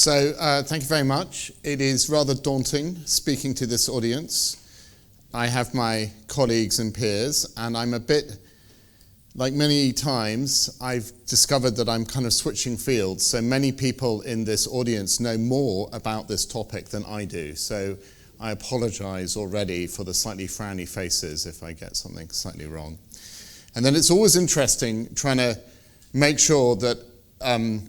Thank you very much. It is rather daunting speaking to this audience. I have my colleagues and peers, and I'm a bit, like many times, I've discovered that I'm kind of switching fields. So many people in this audience know more about this topic than I do. So I apologize already for the slightly frowny faces if I get something slightly wrong. And then it's always interesting trying to make sure that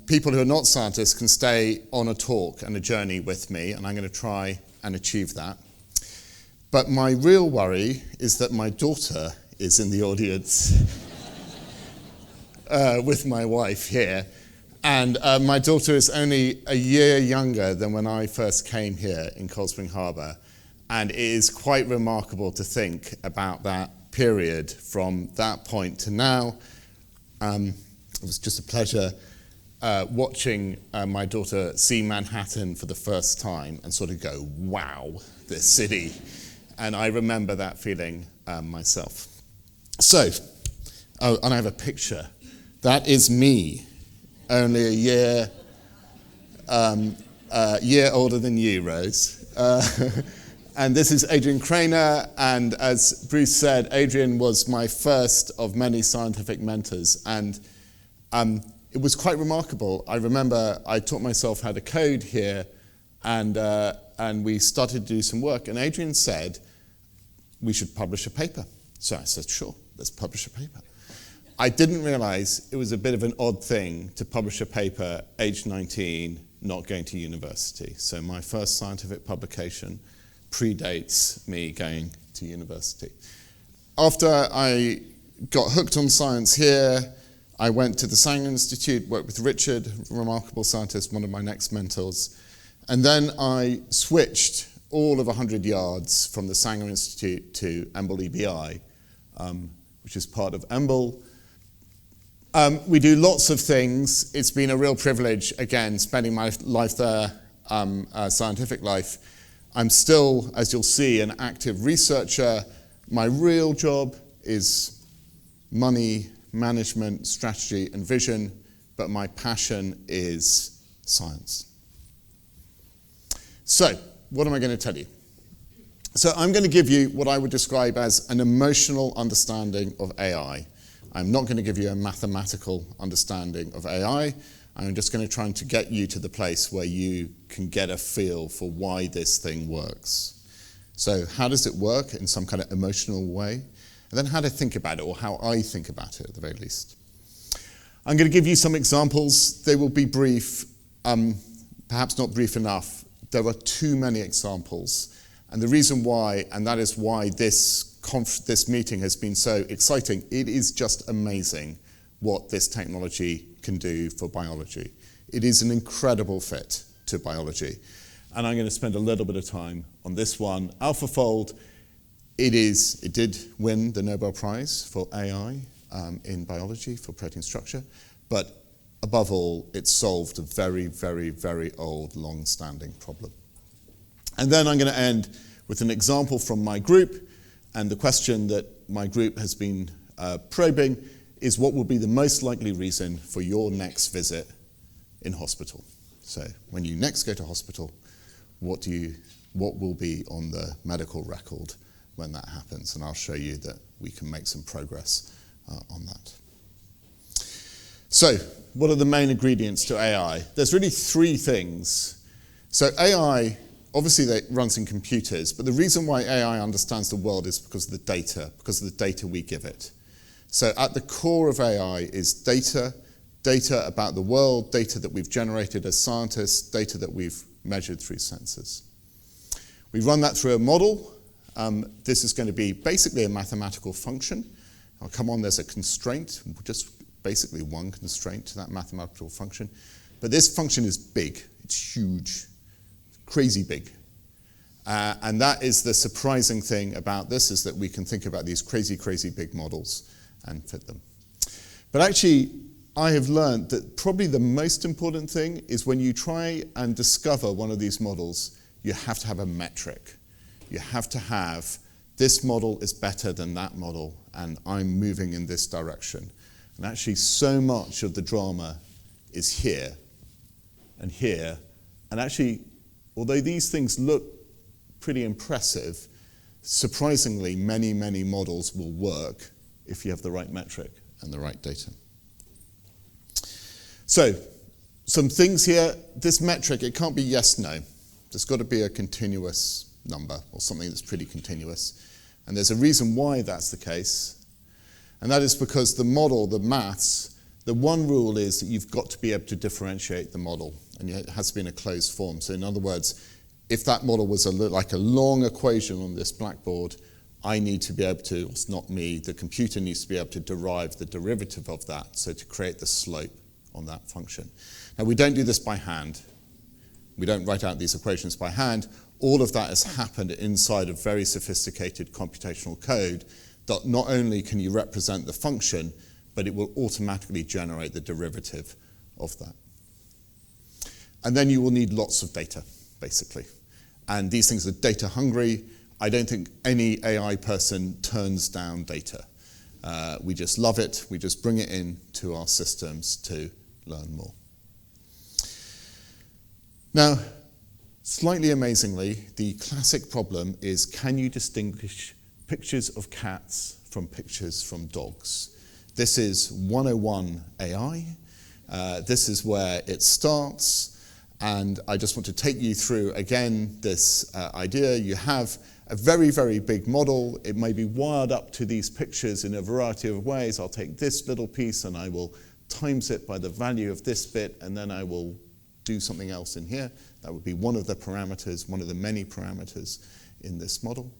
people who are not scientists can stay on a talk and a journey with me, and I'm going to try and achieve that. But my real worry is that my daughter is in the audience with my wife here. And my daughter is only a year younger than when I first came here in Cold Spring Harbor. And it is quite remarkable to think about that period from that point to now. It was just a pleasure watching my daughter see Manhattan for the first time and sort of go, wow, this city. And I remember that feeling myself. So, and I have a picture. That is me, only a year older than you, Rose. And this is Adrian Craner, and as Bruce said, Adrian was my first of many scientific mentors, and it was quite remarkable. I remember I taught myself how to code here, and we started to do some work, and Adrian said, we should publish a paper. So I said, sure, let's publish a paper. I didn't realize it was a bit of an odd thing to publish a paper age 19, not going to university. So my first scientific publication predates me going to university. After I got hooked on science here, I went to the Sanger Institute, worked with Richard, a remarkable scientist, one of my next mentors. And then I switched all of 100 yards from the Sanger Institute to EMBL EBI, which is part of EMBL. We do lots of things. It's been a real privilege, again, spending my life there, scientific life. I'm still, as you'll see, an active researcher. My real job is money, management, strategy, and vision, but my passion is science. So, what am I going to tell you? So I'm going to give you what I would describe as an emotional understanding of AI. I'm not going to give you a mathematical understanding of AI. I'm just going to try to get you to the place where you can get a feel for why this thing works. So how does it work in some kind of emotional way? And then how to think about it, or how I think about it at the very least. I'm going to give you some examples. They will be brief, perhaps not brief enough. There are too many examples. And the reason why, and that is why this meeting has been so exciting, it is just amazing what this technology can do for biology. It is an incredible fit to biology. And I'm going to spend a little bit of time on this one. AlphaFold, it did win the Nobel Prize for AI in biology, for protein structure, but above all, it solved a very, very, very old, long-standing problem. And then I'm going to end with an example from my group, and the question that my group has been probing is what will be the most likely reason for your next visit in hospital? So when you next go to hospital, what will be on the medical record when that happens? And I'll show you that we can make some progress on that. So what are the main ingredients to AI? There's really three things. So AI, obviously that runs in computers, but the reason why AI understands the world is because of the data we give it. So at the core of AI is data about the world, data that we've generated as scientists, data that we've measured through sensors. We run that through a model. This is going to be basically a mathematical function. I'll come on, there's a constraint, just basically one constraint to that mathematical function. But this function is big, it's huge, crazy big. And that is the surprising thing about this, is that we can think about these crazy, crazy big models and fit them. But actually, I have learned that probably the most important thing is when you try and discover one of these models, you have to have a metric. You have to have, this model is better than that model, and I'm moving in this direction. And actually, so much of the drama is here and here And actually, although these things look pretty impressive, surprisingly, many, many models will work if you have the right metric and the right data. So, some things here. This metric, it can't be yes, no. There's got to be a continuous number or something that's pretty continuous. And there's a reason why that's the case. And that is because the model, the maths, the one rule is that you've got to be able to differentiate the model. And it has to be in a closed form. So in other words, if that model was like a long equation on this blackboard, I need to be able to, it's not me, the computer needs to be able to derive the derivative of that, so to create the slope on that function. Now, we don't do this by hand. We don't write out these equations by hand. All of that has happened inside of very sophisticated computational code that not only can you represent the function, but it will automatically generate the derivative of that. And then you will need lots of data, basically. And these things are data hungry. I don't think any AI person turns down data. We just love it. We just bring it into our systems to learn more. Now, slightly amazingly, the classic problem is, can you distinguish pictures of cats from pictures from dogs? This is 101 AI. This is where it starts. And I just want to take you through, again, this idea. You have a very, very big model. It may be wired up to these pictures in a variety of ways. I'll take this little piece and I will times it by the value of this bit, and then I will do something else in here. That would be one of the parameters, one of the many parameters in this model.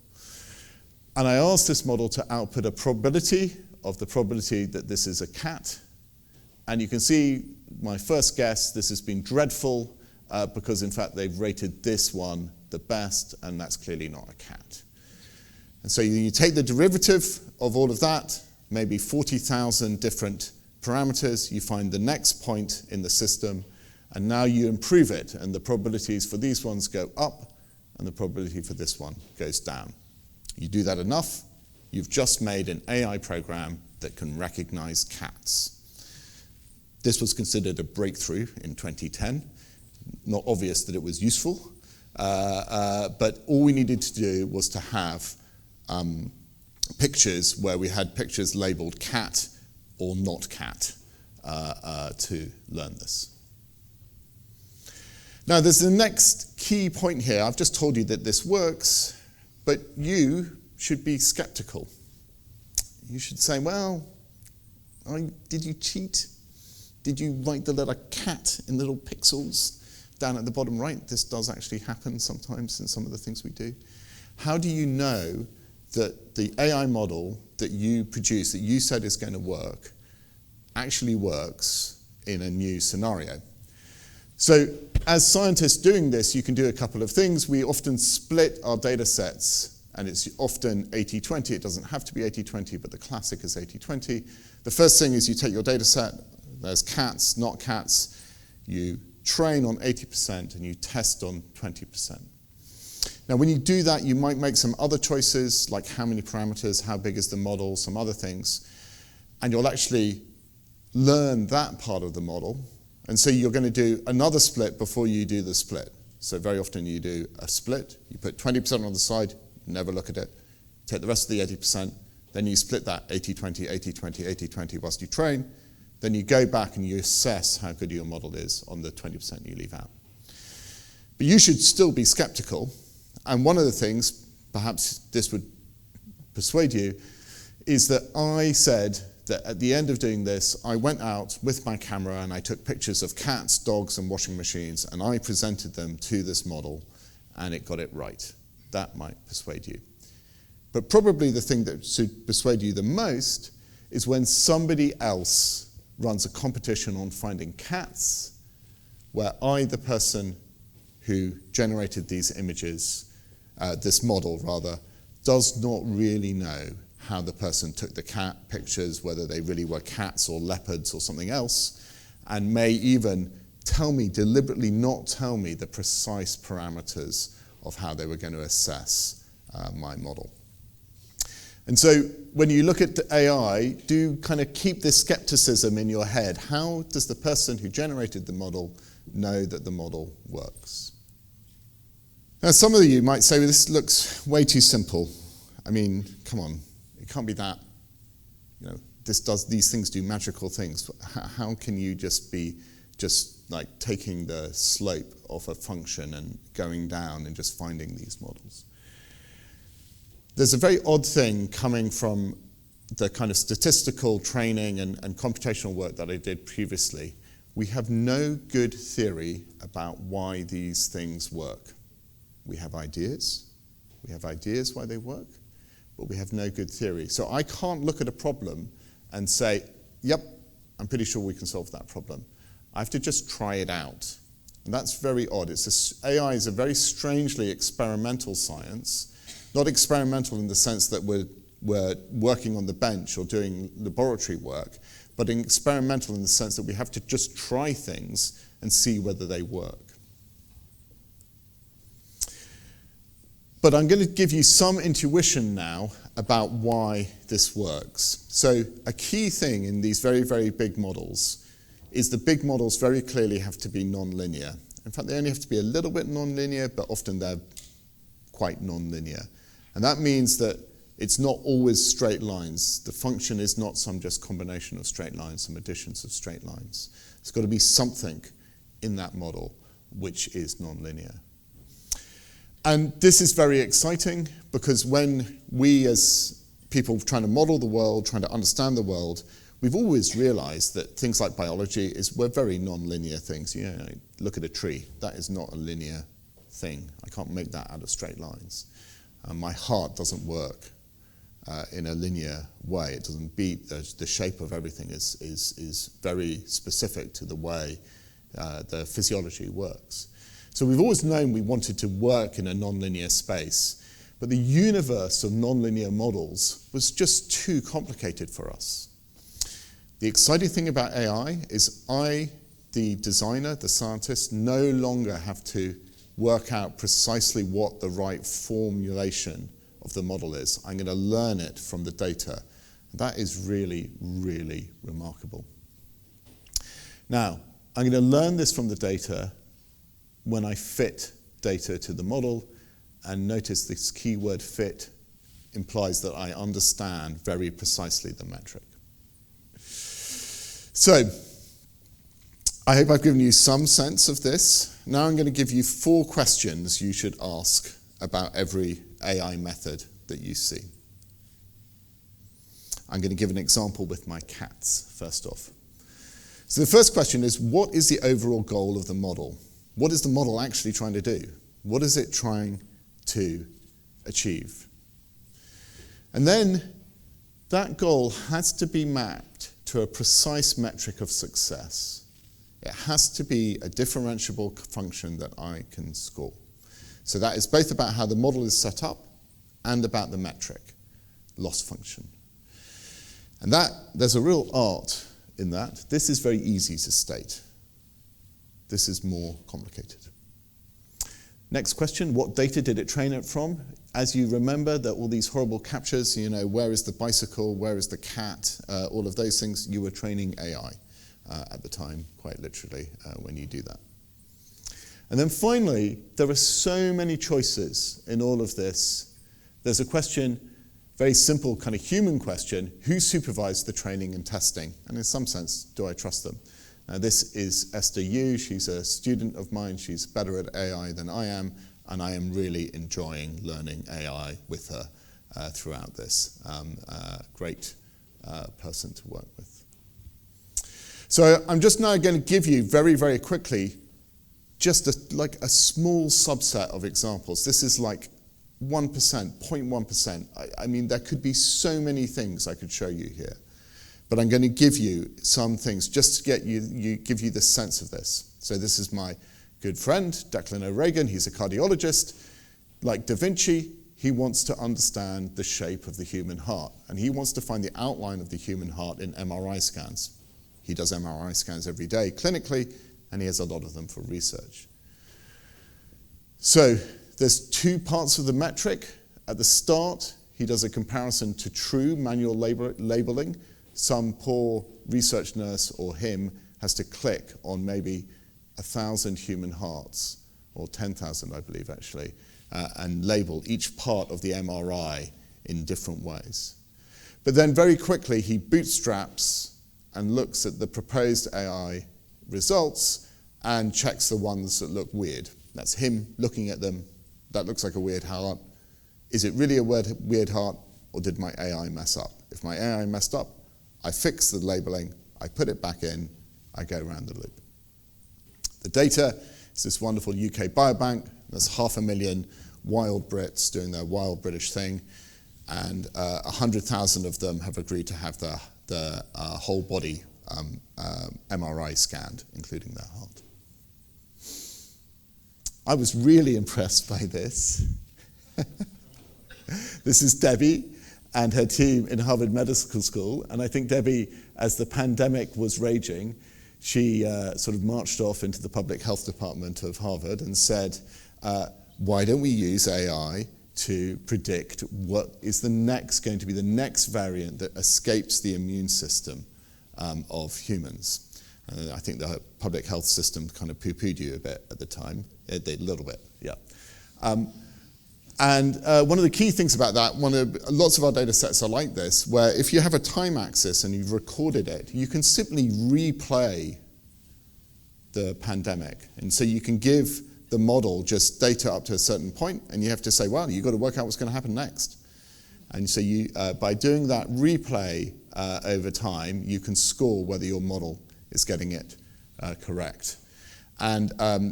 And I asked this model to output a probability of the probability that this is a cat. And you can see my first guess, this has been dreadful, because in fact they've rated this one the best, and that's clearly not a cat. And so you take the derivative of all of that, maybe 40,000 different parameters, you find the next point in the system, and now you improve it, and the probabilities for these ones go up, and the probability for this one goes down. You do that enough, you've just made an AI program that can recognize cats. This was considered a breakthrough in 2010. Not obvious that it was useful, but all we needed to do was to have pictures where we had pictures labeled cat or not cat to learn this. Now, there's the next key point here. I've just told you that this works, but you should be skeptical. You should say, well, did you cheat? Did you write the letter cat in little pixels down at the bottom right? This does actually happen sometimes in some of the things we do. How do you know that the AI model that you produce, that you said is going to work, actually works in a new scenario? So as scientists doing this, you can do a couple of things. We often split our data sets, and it's often 80-20. It doesn't have to be 80-20, but the classic is 80-20. The first thing is you take your data set. There's cats, not cats. You train on 80% and you test on 20%. Now, when you do that, you might make some other choices, like how many parameters, how big is the model, some other things. And you'll actually learn that part of the model. And so you're going to do another split before you do the split. So very often you do a split. You put 20% on the side, never look at it. Take the rest of the 80%. Then you split that 80-20, 80-20, 80-20 whilst you train. Then you go back and you assess how good your model is on the 20% you leave out. But you should still be skeptical. And one of the things, perhaps this would persuade you, is that I said that at the end of doing this, I went out with my camera and I took pictures of cats, dogs, and washing machines, and I presented them to this model, and it got it right. That might persuade you. But probably the thing that should persuade you the most is when somebody else runs a competition on finding cats, where I, the person who generated these images, this model rather, does not really know how the person took the cat pictures, whether they really were cats or leopards or something else, and may even tell me, deliberately not tell me the precise parameters of how they were going to assess my model. And so when you look at the AI, do kind of keep this skepticism in your head. How does the person who generated the model know that the model works. Now, some of you might say, well, this looks way too simple. I mean, come on, it can't be that, these things do magical things. How can you just be like taking the slope of a function and going down and just finding these models? There's a very odd thing coming from the kind of statistical training and computational work that I did previously. We have no good theory about why these things work. We have ideas. We have ideas why they work, but we have no good theory. So I can't look at a problem and say, yep, I'm pretty sure we can solve that problem. I have to just try it out. And that's very odd. AI is a very strangely experimental science, not experimental in the sense that we're working on the bench or doing laboratory work, but experimental in the sense that we have to just try things and see whether they work. But I'm going to give you some intuition now about why this works. So a key thing in these very, very big models is the big models very clearly have to be nonlinear. In fact, they only have to be a little bit nonlinear, but often they're quite nonlinear. And that means that it's not always straight lines. The function is not some just combination of straight lines, some additions of straight lines. There's got to be something in that model which is nonlinear. And this is very exciting because when we as people trying to model the world, trying to understand the world, we've always realized that things like biology we're very non-linear things. Look at a tree. That is not a linear thing. I can't make that out of straight lines. My heart doesn't work in a linear way. It doesn't beat. The shape of everything is very specific to the way the physiology works. So we've always known we wanted to work in a nonlinear space, but the universe of nonlinear models was just too complicated for us. The exciting thing about AI is I, the designer, the scientist, no longer have to work out precisely what the right formulation of the model is. I'm going to learn it from the data. That is really, really remarkable. Now, I'm going to learn this from the data when I fit data to the model, and notice this keyword fit implies that I understand very precisely the metric. So, I hope I've given you some sense of this. Now I'm going to give you 4 questions you should ask about every AI method that you see. I'm going to give an example with my cats, first off. So the first question is, what is the overall goal of the model? What is the model actually trying to do? What is it trying to achieve? And then that goal has to be mapped to a precise metric of success. It has to be a differentiable function that I can score. So that is both about how the model is set up and about the metric, loss function. And there's a real art in that. This is very easy to state. This is more complicated. Next question, what data did it train it from? As you remember, there are all these horrible captures, where is the bicycle, where is the cat, all of those things. You were training AI at the time, quite literally, when you do that. And then finally, there are so many choices in all of this. There's a question, very simple kind of human question, who supervised the training and testing? And in some sense, do I trust them? Now this is Esther Yu. She's a student of mine. She's better at AI than I am, and I am really enjoying learning AI with her throughout this. Great person to work with. So I'm just now going to give you very, very quickly just like a small subset of examples. This is like 1%, 0.1%. I mean, there could be so many things I could show you here. But I'm going to give you some things just to give you the sense of this. So this is my good friend, Declan O'Regan. He's a cardiologist. Like Da Vinci, he wants to understand the shape of the human heart. And he wants to find the outline of the human heart in MRI scans. He does MRI scans every day clinically, and he has a lot of them for research. So there's 2 parts of the metric. At the start, he does a comparison to true manual labeling. Some poor research nurse or him has to click on maybe 1,000 human hearts, or 10,000 I believe actually, and label each part of the MRI in different ways. But then very quickly he bootstraps and looks at the proposed AI results and checks the ones that look weird. That's him looking at them. That looks like a weird heart. Is it really a weird heart, or did my AI mess up? If my AI messed up, I fix the labeling, I put it back in, I go around the loop. The data is this wonderful UK biobank. There's 500,000 wild Brits doing their wild British thing, and 100,000 of them have agreed to have the whole body MRI scanned, including their heart. I was really impressed by this. This is Debbie and her team in Harvard Medical School, and I think Debbie, as the pandemic was raging, she sort of marched off into the public health department of Harvard and said, why don't we use AI to predict what is going to be the next variant that escapes the immune system of humans? I think the public health system kind of poo-pooed you a bit at the time. A little bit, yeah. And one of the key things about that, lots of our data sets are like this, where if you have a time axis and you've recorded it, you can simply replay the pandemic. And so you can give the model just data up to a certain point, and you have to say, well, you've got to work out what's going to happen next. And so you, by doing that replay over time, you can score whether your model is getting it correct. And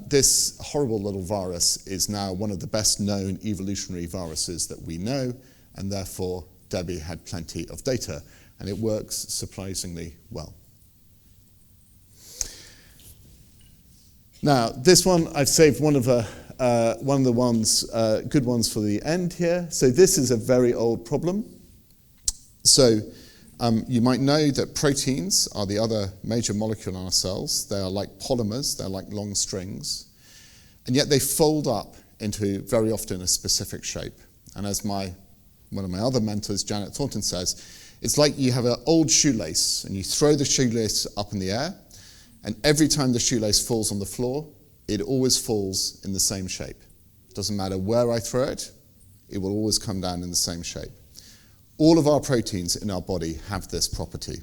this horrible little virus is now one of the best known evolutionary viruses that we know, and therefore Debbie had plenty of data, and it works surprisingly well. Now, this one, I've saved one of the good ones for the end here. So this is a very old problem. So you might know that proteins are the other major molecule in our cells. They are like polymers, they're like long strings, and yet they fold up into very often a specific shape. And as one of my other mentors, Janet Thornton, says, it's like you have an old shoelace and you throw the shoelace up in the air, and every time the shoelace falls on the floor, it always falls in the same shape. Doesn't matter where I throw it, it will always come down in the same shape. All of our proteins in our body have this property.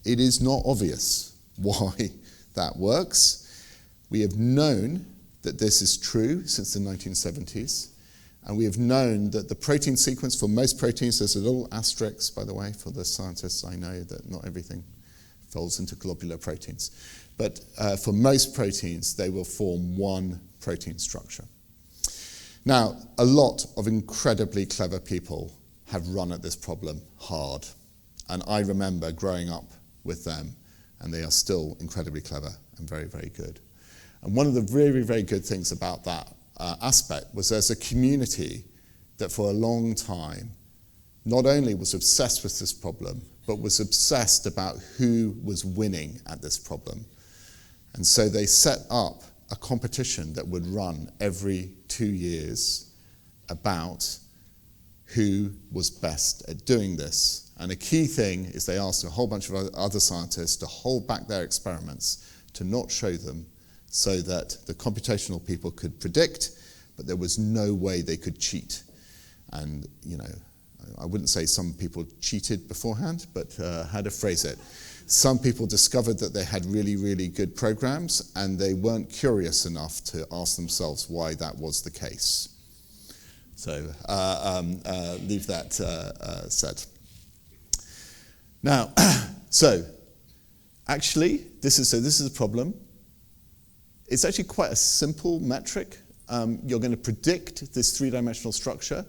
It is not obvious why that works. We have known that this is true since the 1970s, and we have known that the protein sequence for most proteins, there's a little asterisk, by the way, for the scientists. I know that not everything folds into globular proteins. But for most proteins, they will form one protein structure. Now, a lot of incredibly clever people have run at this problem hard. And I remember growing up with them, and they are still incredibly clever and very, very good. And one of the very, very good things about that aspect was there's a community that for a long time not only was obsessed with this problem, but was obsessed about who was winning at this problem. And so they set up a competition that would run every 2 years about who was best at doing this. And a key thing is they asked a whole bunch of other scientists to hold back their experiments, to not show them, so that the computational people could predict, but there was no way they could cheat. And, you know, I wouldn't say some people cheated beforehand, but how to phrase it. Some people discovered that they had really, really good programs, and they weren't curious enough to ask themselves why that was the case. So leave that said. Now, so actually, this is a problem. It's actually quite a simple metric. You're going to predict this three-dimensional structure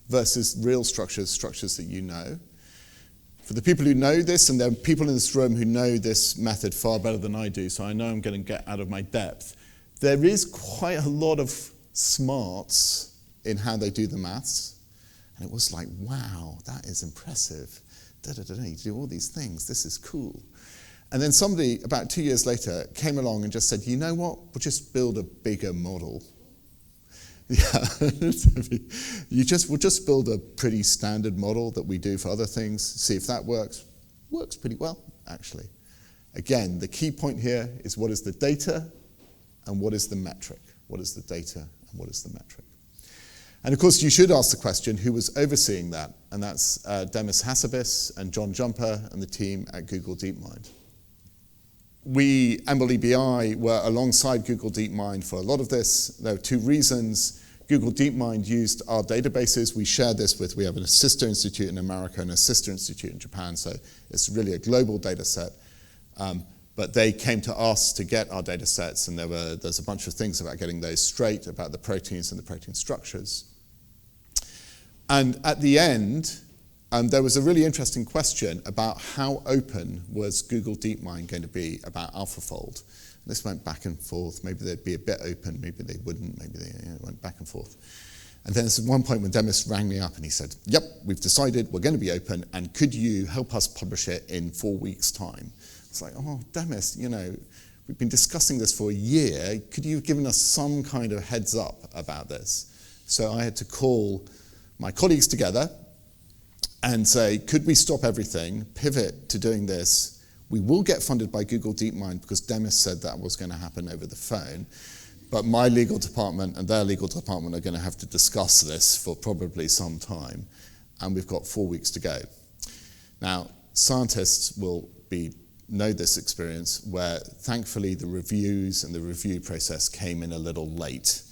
versus real structures that you know. For the people who know this, and there are people in this room who know this method far better than I do, so I know I'm going to get out of my depth, there is quite a lot of smarts in how they do the maths. And it was like, wow, that is impressive. You do all these things, this is cool. And then somebody, about 2 years later, came along and just said, you know what, we'll just build a bigger model. Yeah, we'll just build a pretty standard model that we do for other things, see if that works. Works pretty well, actually. Again, the key point here is what is the data and what is the metric? What is the data and what is the metric? And of course, you should ask the question, who was overseeing that? And that's Demis Hassabis and John Jumper and the team at Google DeepMind. We, EMBL EBI, were alongside Google DeepMind for a lot of this. There were two reasons. Google DeepMind used our databases. We share this with, we have a sister institute in America and a sister institute in Japan, so it's really a global data set. But they came to us to get our data sets, and there's a bunch of things about getting those straight, about the proteins and the protein structures. And at the end, there was a really interesting question about how open was Google DeepMind going to be about AlphaFold. This went back and forth. Maybe they'd be a bit open, maybe they wouldn't, maybe they went back and forth. And then at one point when Demis rang me up and he said, yep, we've decided we're going to be open, and could you help us publish it in 4 weeks' time? It's like, oh, Demis, we've been discussing this for a year. Could you have given us some kind of heads up about this? So I had to call my colleagues together and say, could we stop everything, pivot to doing this? We will get funded by Google DeepMind because Demis said that was going to happen over the phone. But my legal department and their legal department are going to have to discuss this for probably some time. And we've got 4 weeks to go. Now, scientists will know this experience where thankfully the reviews and the review process came in a little late.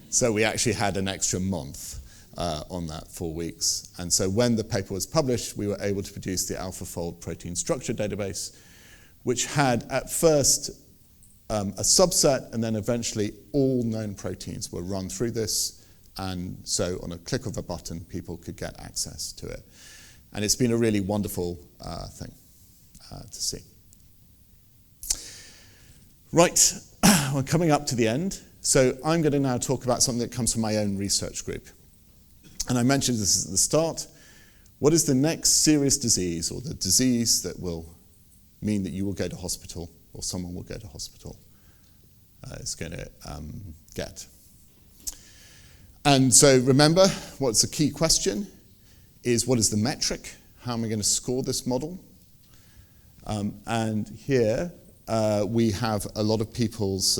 So we actually had an extra month on that 4 weeks. And so when the paper was published, we were able to produce the AlphaFold protein structure database, which had at first a subset, and then eventually all known proteins were run through this. And so on a click of a button, people could get access to it. And it's been a really wonderful thing to see. Right, we're coming up to the end. So I'm going to now talk about something that comes from my own research group. And I mentioned this at the start. What is the next serious disease, or the disease that will mean that you will go to hospital, or someone will go to hospital, is going to get? And so remember, what's the key question is, what is the metric? How am I going to score this model? And here we have a lot of people's,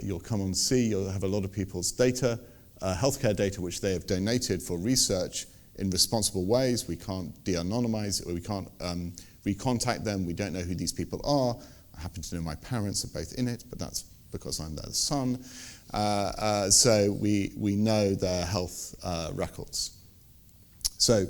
you'll come and see, you'll have a lot of people's data, healthcare data, which they have donated for research in responsible ways. We can't de-anonymize it, we can't recontact them, we don't know who these people are. I happen to know my parents are both in it, but that's because I'm their son. So we know their health records. So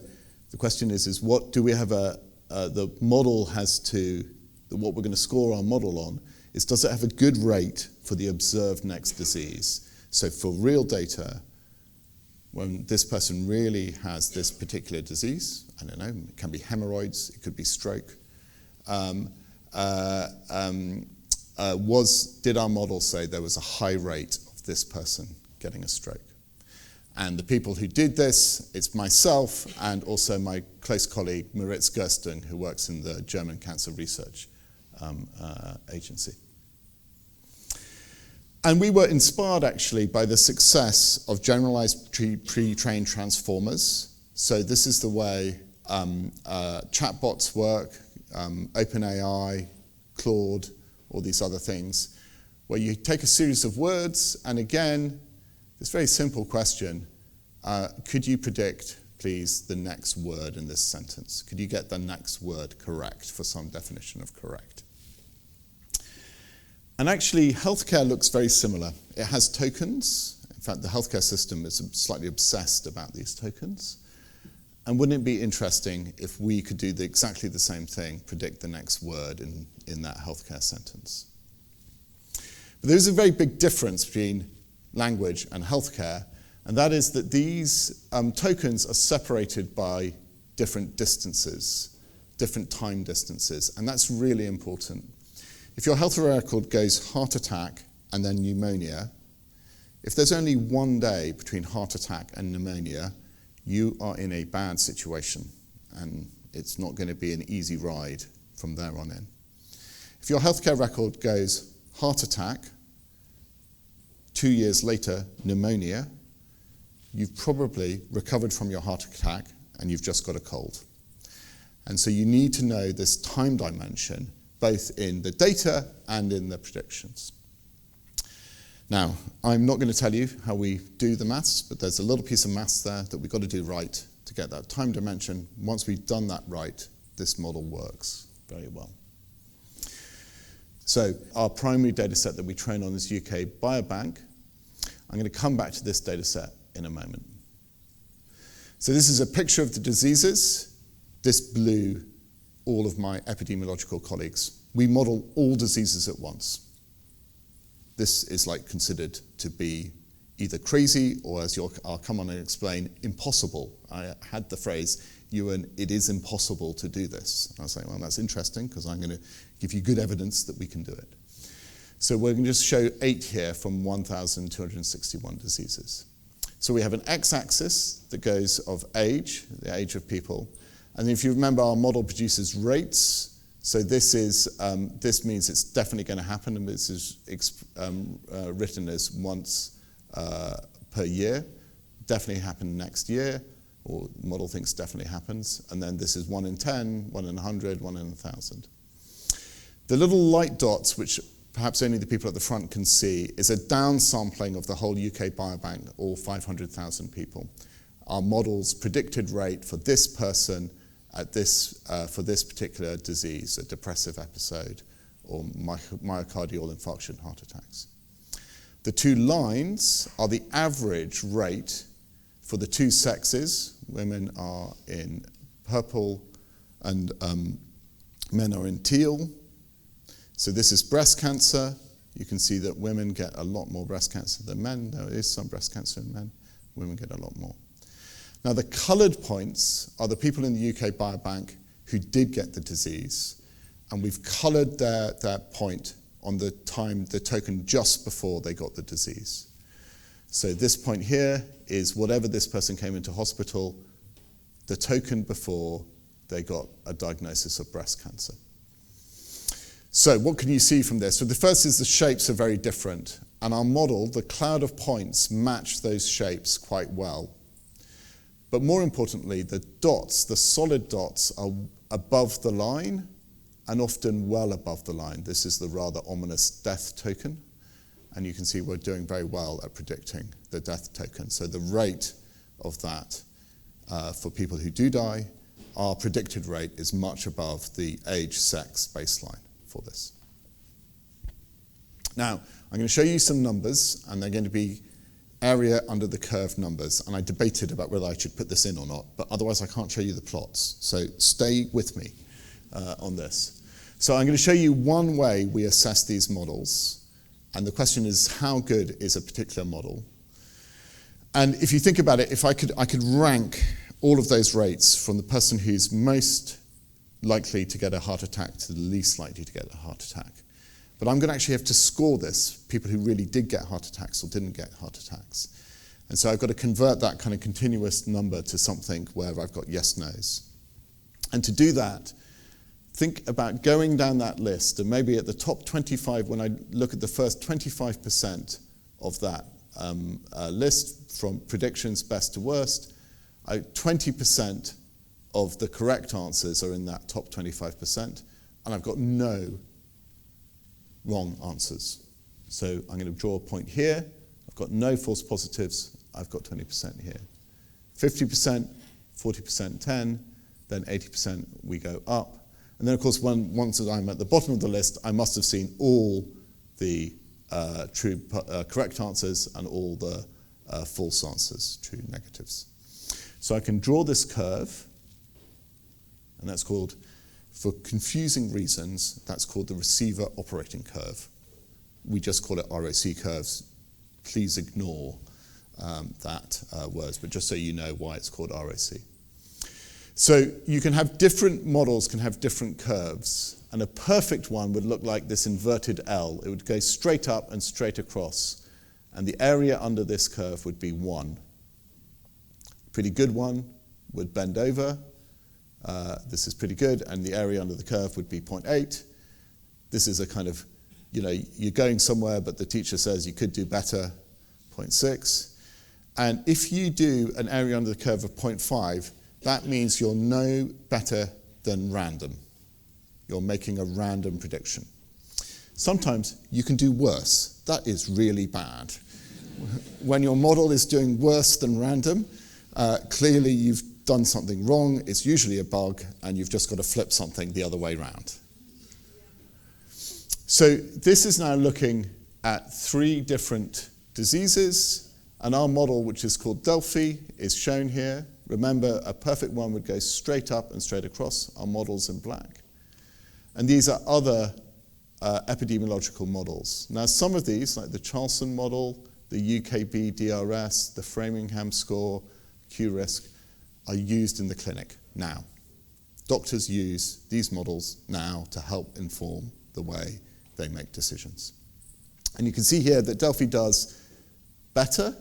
the question is what do we have the model has to, what we're going to score our model on is, does it have a good rate for the observed next disease? So for real data, when this person really has this particular disease, I don't know, it can be hemorrhoids, it could be stroke, did our model say there was a high rate of this person getting a stroke? And the people who did this, it's myself and also my close colleague Moritz Gersten, who works in the German Cancer Research Agency. And we were inspired actually by the success of generalized pre-trained transformers. So this is the way chatbots work, OpenAI, Claude, all these other things, where you take a series of words, and again, this very simple question, could you predict, please, the next word in this sentence? Could you get the next word correct for some definition of correct? And actually, healthcare looks very similar. It has tokens. In fact, the healthcare system is slightly obsessed about these tokens. And wouldn't it be interesting if we could do exactly the same thing, predict the next word in that healthcare sentence? But there's a very big difference between language and healthcare, and that is that these tokens are separated by different distances, different time distances, and that's really important. If your health record goes heart attack and then pneumonia, if there's only 1 day between heart attack and pneumonia, you are in a bad situation, and it's not going to be an easy ride from there on in. If your healthcare record goes heart attack, 2 years later, pneumonia, you've probably recovered from your heart attack and you've just got a cold. And so you need to know this time dimension, both in the data and in the predictions. Now, I'm not going to tell you how we do the maths, but there's a little piece of maths there that we've got to do right to get that time dimension. Once we've done that right, this model works very well. So our primary data set that we train on is UK Biobank. I'm going to come back to this data set in a moment. So this is a picture of the diseases. This blew all of my epidemiological colleagues. We model all diseases at once. This is considered to be either crazy or, as I'll come on and explain, impossible. I had the phrase, Ewan, it is impossible to do this. And I was like, well, that's interesting because I'm going to give you good evidence that we can do it. So we're going to just show 8 here from 1,261 diseases. So we have an x-axis that goes of age, the age of people. And if you remember, our model produces rates. So this means it's definitely going to happen, and this is written as once per year. Definitely happen next year, or the model thinks definitely happens. And then this is 1 in 10, 1 in 100, 1 in 1,000. The little light dots, which perhaps only the people at the front can see, is a downsampling of the whole UK Biobank, all 500,000 people. Our model's predicted rate for this person at this, for this particular disease, a depressive episode, or myocardial infarction, heart attacks. The 2 lines are the average rate for the 2 sexes. Women are in purple and men are in teal. So this is breast cancer. You can see that women get a lot more breast cancer than men. There is some breast cancer in men. Women get a lot more. Now, the coloured points are the people in the UK Biobank who did get the disease, and we've coloured their point on the token just before they got the disease. So this point here is whatever this person came into hospital, the token before they got a diagnosis of breast cancer. So what can you see from this? So the first is the shapes are very different, and our model, the cloud of points, match those shapes quite well. But more importantly, the dots, the solid dots, are above the line and often well above the line. This is the rather ominous death token. And you can see we're doing very well at predicting the death token. So the rate of that for people who do die, our predicted rate is much above the age-sex baseline for this. Now, I'm going to show you some numbers, and they're going to be area under the curve numbers, and I debated about whether I should put this in or not, but otherwise I can't show you the plots. So stay with me on this. So I'm going to show you one way we assess these models, and the question is, how good is a particular model? And if you think about it, if I could rank all of those rates from the person who's most likely to get a heart attack to the least likely to get a heart attack. But I'm going to actually have to score this, people who really did get heart attacks or didn't get heart attacks. And so I've got to convert that kind of continuous number to something where I've got yes, no's. And to do that, think about going down that list, and maybe at the top 25, when I look at the first 25% of that list, from predictions best to worst, 20% of the correct answers are in that top 25%, and I've got no wrong answers. So I'm going to draw a point here. I've got no false positives. I've got 20% here. 50%, 40%, 10, then 80% we go up. And then, of course, once I'm at the bottom of the list, I must have seen all the true correct answers and all the false answers, true negatives. So I can draw this curve, and that's called, for confusing reasons, that's called the receiver operating curve. We just call it ROC curves. Please ignore that words, but just so you know why it's called ROC. So you can have different models, can have different curves, and a perfect one would look like this inverted L. It would go straight up and straight across, and the area under this curve would be 1. A pretty good one would bend over. This is pretty good, and the area under the curve would be 0.8. This is a kind of, you're going somewhere, but the teacher says you could do better, 0.6. And if you do an area under the curve of 0.5, that means you're no better than random. You're making a random prediction. Sometimes you can do worse. That is really bad. When your model is doing worse than random, clearly you've done something wrong. It's usually a bug, and you've just got to flip something the other way around. So this is now looking at 3 different diseases, and our model, which is called Delphi, is shown here. Remember, a perfect one would go straight up and straight across. Our model's in black. And these are other epidemiological models. Now, some of these, like the Charlson model, the UKB DRS, the Framingham score, Q-risk, are used in the clinic now. Doctors use these models now to help inform the way they make decisions. And you can see here that Delphi does better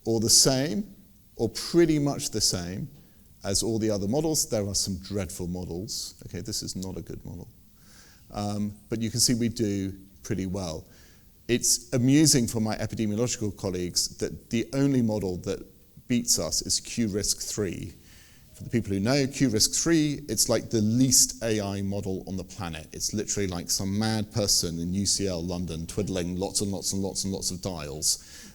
or the same or pretty much the same as all the other models. There are some dreadful models. Okay, this is not a good model. But you can see we do pretty well. It's amusing for my epidemiological colleagues that the only model that beats us is Q-risk 3. For the people who know, Q-risk 3, it's like the least AI model on the planet. It's literally like some mad person in UCL London twiddling lots and lots and lots and lots of dials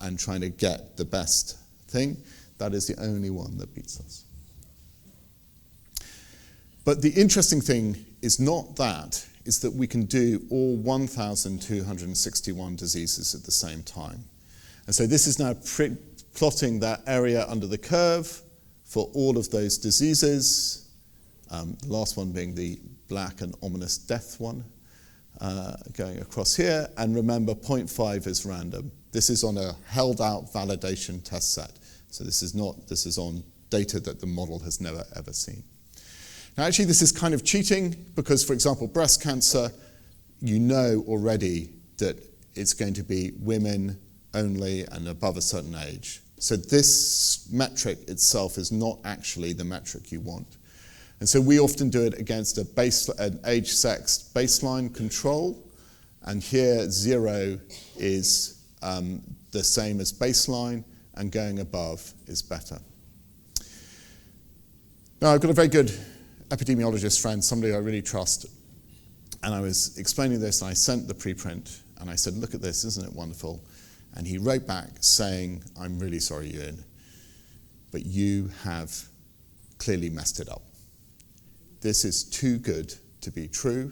and trying to get the best thing. That is the only one that beats us. But the interesting thing is not that, is that we can do all 1,261 diseases at the same time. And so this is now plotting that area under the curve for all of those diseases, the last one being the black and ominous death one, going across here. And remember, 0.5 is random. This is on a held-out validation test set. So this is on data that the model has never, ever seen. Now, actually, this is kind of cheating because, for example, breast cancer, you know already that it's going to be women only and above a certain age. So this metric itself is not actually the metric you want. And so we often do it against an age-sexed baseline control. And here, 0 is the same as baseline, and going above is better. Now, I've got a very good epidemiologist friend, somebody I really trust, and I was explaining this, and I sent the preprint, and I said, look at this, isn't it wonderful? And he wrote back saying, I'm really sorry, Ewan, but you have clearly messed it up. This is too good to be true.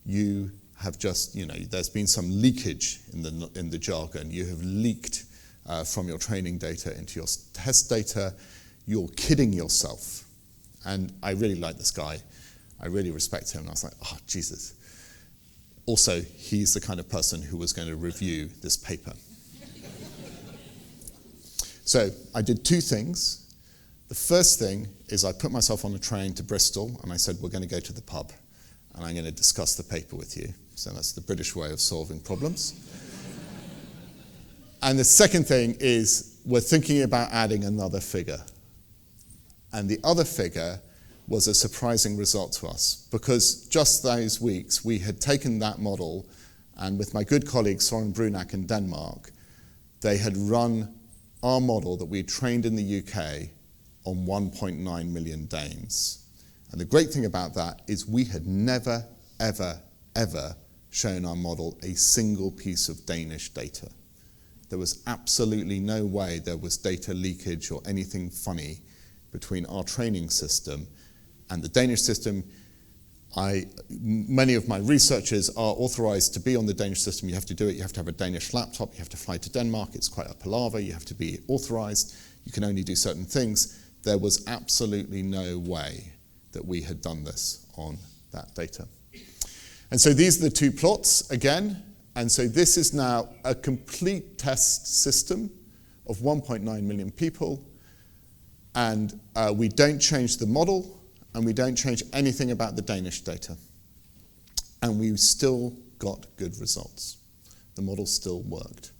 You have just, there's been some leakage in the jargon. You have leaked from your training data into your test data. You're kidding yourself. And I really like this guy. I really respect him. And I was like, oh, Jesus. Also, he's the kind of person who was going to review this paper. So I did 2 things. The first thing is I put myself on a train to Bristol, and I said, we're going to go to the pub, and I'm going to discuss the paper with you. So that's the British way of solving problems. And the second thing is we're thinking about adding another figure. And the other figure was a surprising result to us, because just those weeks we had taken that model, and with my good colleague Søren Brunak in Denmark, they had run our model that we had trained in the UK on 1.9 million Danes. And the great thing about that is we had never, ever, ever shown our model a single piece of Danish data. There was absolutely no way there was data leakage or anything funny between our training system and the Danish system. Many of my researchers are authorized to be on the Danish system. You have to do it. You have to have a Danish laptop. You have to fly to Denmark. It's quite a palaver. You have to be authorized. You can only do certain things. There was absolutely no way that we had done this on that data. And so these are the 2 plots again. And so this is now a complete test system of 1.9 million people. And we don't change the model, and we don't change anything about the Danish data. And we still got good results. The model still worked.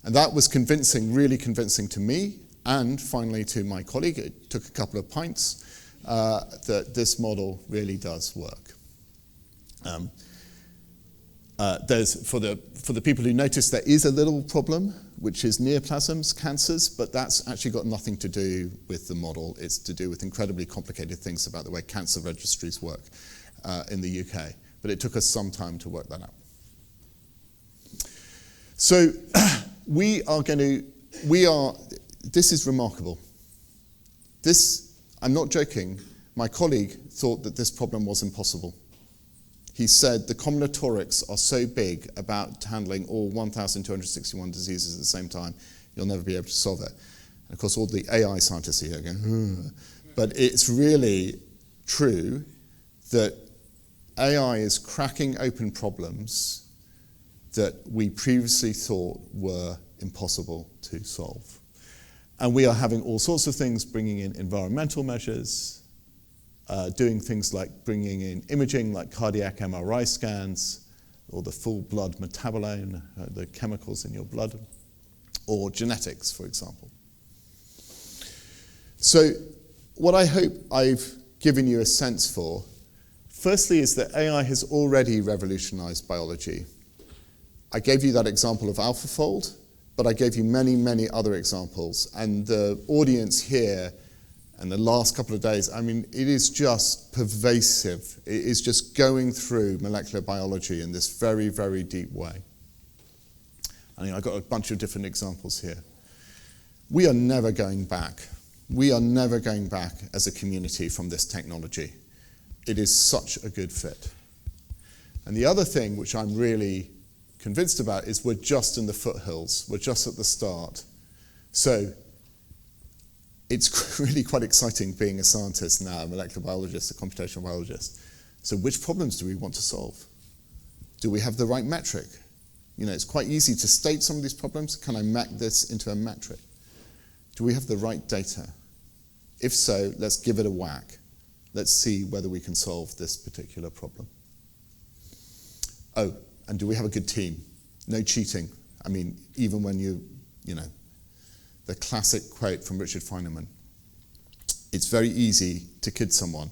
And that was convincing, really convincing to me, and finally to my colleague. It took a couple of pints, that this model really does work. For the people who notice, there is a little problem, which is neoplasms, cancers, but that's actually got nothing to do with the model. It's to do with incredibly complicated things about the way cancer registries work in the UK. But it took us some time to work that out. So this is remarkable. I'm not joking, my colleague thought that this problem was impossible. He said the combinatorics are so big about handling all 1,261 diseases at the same time, you'll never be able to solve it. And of course, all the AI scientists are here going, ugh. But it's really true that AI is cracking open problems that we previously thought were impossible to solve. And we are having all sorts of things, bringing in environmental measures, doing things like bringing in imaging like cardiac MRI scans, or the full blood metabolome, the chemicals in your blood, or genetics, for example. So what I hope I've given you a sense for, firstly, is that AI has already revolutionized biology. I gave you that example of AlphaFold, but I gave you many, many other examples. And the audience here, and the last couple of days, I mean, it is just pervasive. It is just going through molecular biology in this very, very deep way. I mean, I've got a bunch of different examples here. We are never going back. We are never going back as a community from this technology. It is such a good fit. And the other thing which I'm really convinced about is we're just in the foothills. We're just at the start. So it's really quite exciting being a scientist now, a molecular biologist, a computational biologist. So which problems do we want to solve? Do we have the right metric? You know, it's quite easy to state some of these problems. Can I map this into a metric? Do we have the right data? If so, let's give it a whack. Let's see whether we can solve this particular problem. Oh, and do we have a good team? No cheating. I mean, even when you know, the classic quote from Richard Feynman, it's very easy to kid someone,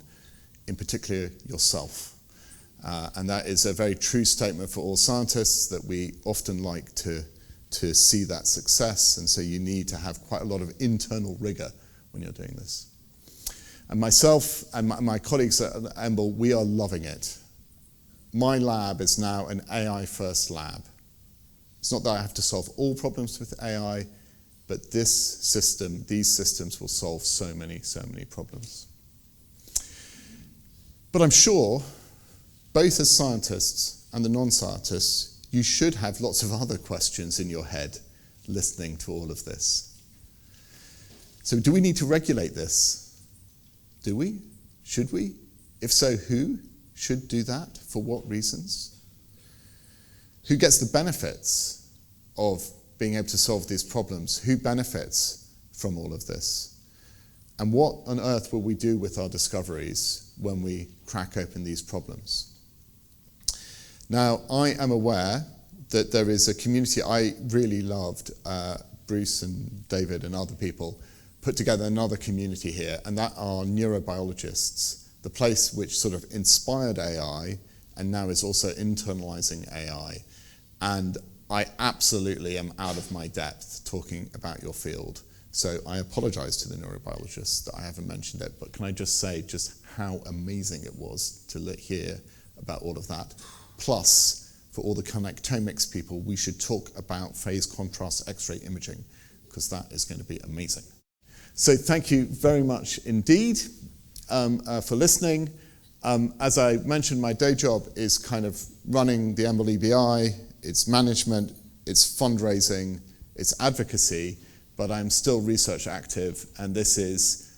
in particular yourself. And that is a very true statement for all scientists, that we often like to see that success, and so you need to have quite a lot of internal rigor when you're doing this. And myself and my colleagues at EMBL, we are loving it. My lab is now an AI-first lab. It's not that I have to solve all problems with AI, but this system, these systems will solve so many problems. But I'm sure, both as scientists and the non-scientists, you should have lots of other questions in your head listening to all of this. So do we need to regulate this? Do we? Should we? If so, who should do that? For what reasons? Who gets the benefits of being able to solve these problems? Who benefits from all of this? And what on earth will we do with our discoveries when we crack open these problems? Now, I am aware that there is a community I really loved. Bruce and David and other people put together another community here, and that are neurobiologists, the place which sort of inspired AI and now is also internalizing AI. And I absolutely am out of my depth talking about your field. So I apologize to the neurobiologists that I haven't mentioned it, but can I just say just how amazing it was to hear about all of that. Plus, for all the connectomics people, we should talk about phase contrast X-ray imaging, because that is going to be amazing. So thank you very much indeed for listening. As I mentioned, my day job is kind of running the EMBL EBI, it's management, it's fundraising, it's advocacy, but I'm still research active, and this is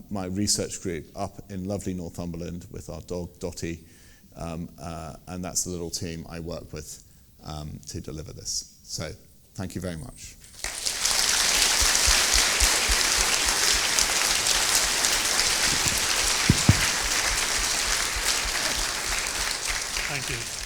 my research group up in lovely Northumberland with our dog Dottie, and that's the little team I work with to deliver this. So thank you very much. Thank you.